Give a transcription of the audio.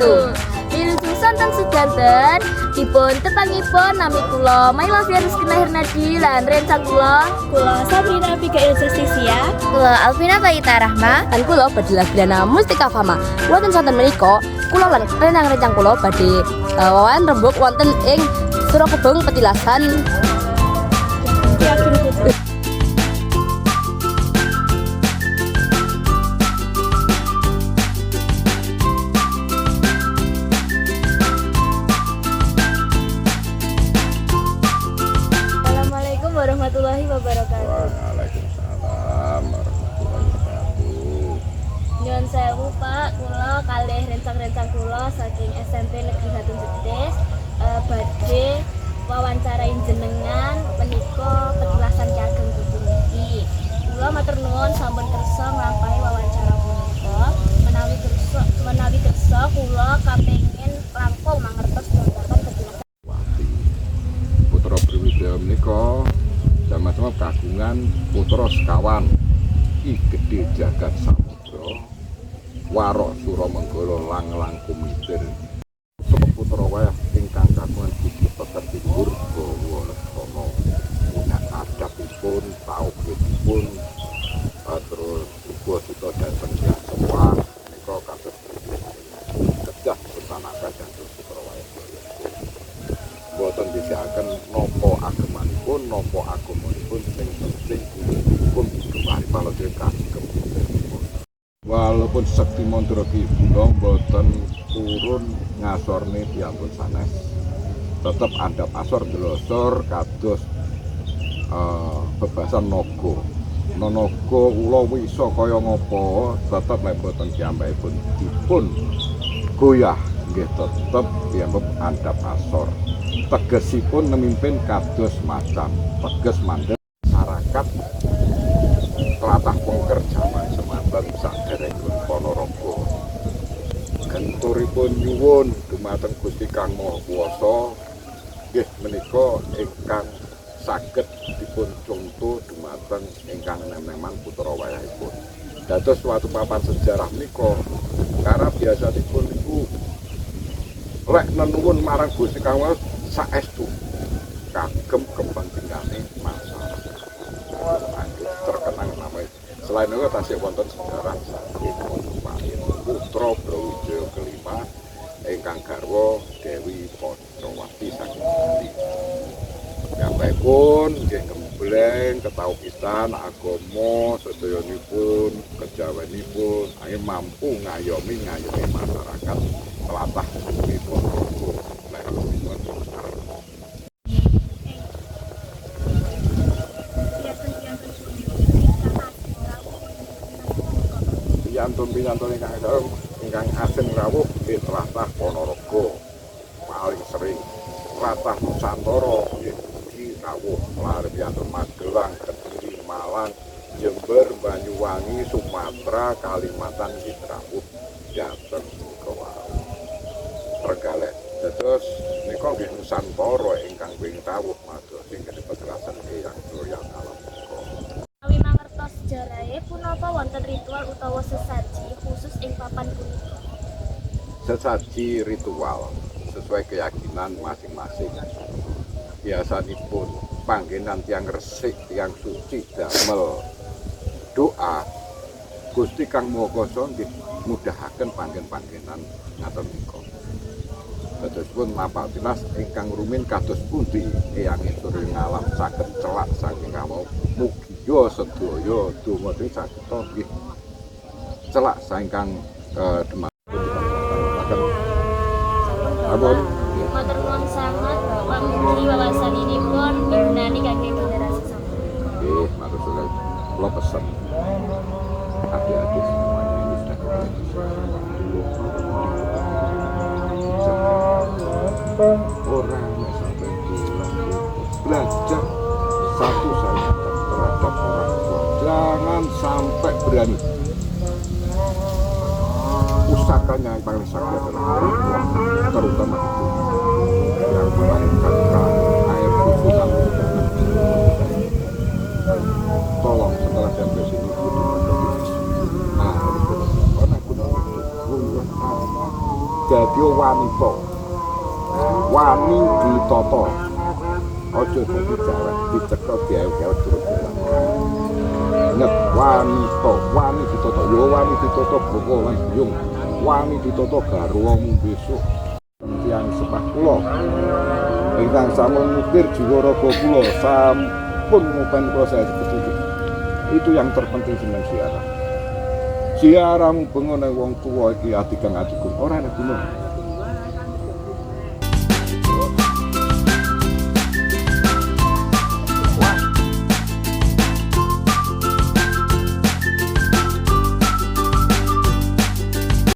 wabarakatuh. Wilujeng sonten sedanten dipun tepangipun nami kula Maila Rizkina Hernadi lan rencang kula Sabrina Abigail Justisia, kula Alvina Bayita Rahma dan kula badhe Lagrana Mustika Fama. Wonten sonten menika kula lan rencang-rencang kula badhe wawan rembug wonten ing Surakebeng Petilasan. Assalamualaikum warahmatullahi wabarakatuh. Waalaikumsalam warahmatullahi wabarakatuh. Nyuwun sewu Pak, kula kalih rencang-rencang kula saking SMP Negeri Batu Jetis badhe wawancarain jenengan menika petilasan Ki Ageng Kudu niki. Kula matur nuwun sampun kersa nglampahi wawancara punika. Menawi kersa kula kapengin langkung mangertos babagan petilasan. Wati putra Brawijaya menika sama-sama kagungan putra sekawan Ki Gedhe Jagat Samudra Warok Suramanggala Lang Kumitir putra wayah ingkang kagungan budi pekerti dhuwur gawa lesana punya adabipun tauhidipun terus uga sita dhateng tiyang sowan menika kados kedah pesanakan dados putra wayah boten disiaken napa agemanipun napa agamanipun sing penting hukum gemari palodhe kagem. Walaupun Sekti Mandura Ki Gunda boten purun ngasorne piyambun sanes, tetep andhap asor ndelosor kados bebasan naga. Naga ula wisa kaya ngapa tetep nek boten piyambakipun dipun goyah nggih tetep piyambak andhap asor. Tegesipun nemimpin kados macam teges mandheg masyarakat tlatah pengker jaman semanten saderengipun Ponorogo. Genturipun nyuwun dumateng Gusti Kang Maha Kuwasa nggih menika ingkang saged dipun conto dumateng ingkang nemen putra wayahipun. Dados suatu papan sejarah menika karena biasanipun niku lek nenuwun marang Gusti Kang Maha saestu kagem kepentingane masyarakat. Terkenang namanya. Selain itu tasih wonten sejarah saking putra Brawijaya kelima ingkang garwa Dewi Padrawati saking Bali. Piyambakipun nggih gembleng ketauhidan agama sedayanipun kejawenipun mampu ngayomi masyarakat tlatah Ponorogo. Piyantun ingkang asing rawuh di tlatah Ponorogo paling sering tlatah Nusantara nggih rawuh lare piyantun Magelang, Kediri, Malang, Jember, Banyuwangi, Sumatera, Kalimantan nggih rawuh Jateng kewau Trenggalek. Dados nika nggih Nusantara ingkang wing rawuh mados ing petilasan Eyang Surya Alam. Sejarahe punapa wonten ritual utawa sesaji khusus ing papan punika? Sesaji ritual sesuai keyakinan masing-masing. Biasanipun panggenan tiang resik, tiang suci damel doa Gusti Kang Maha Kuwasa nggih mudahaken panggen-panggenan ngaten menika. Dadosipun napa tilas ingkang rumin kados pundi Eyang Surya Alam saged celak saking kawau mugi yo sedaya donga ing sageta nggih celak saengkang demanipun. Ampun. Matur nuwun sanget Bapak mugi wawasanipun migunani kagem generasi sapunika. Nggih, matur suwun. Kula pesen adik-adik semuanya ini sudah orang yang sampai pulang belajar satu saja terhadap orang tua, jangan sampai berani. Pusakanya yang paling sakit adalah orang tua, terutama ibu yang melahirkan air susu dan tolong setelah sampai sini kudu mengerti. Nah, karena kudu dadi wanita. Wani ditata. Aja dadi jawab, dicekel diew-ew durung jalan. Ingat wanita, wani ditata, ya wani ditata boko lan buyung. Wani ditata garwamu besok. Tiyang sepah kula ingkang sampun mukir jiwa raga kula sampun ngupen kula saya seperti itu yang terpenting dengan siaran. Siaran bengo nang wong tuwa iki ati kang adikun ora ana guna.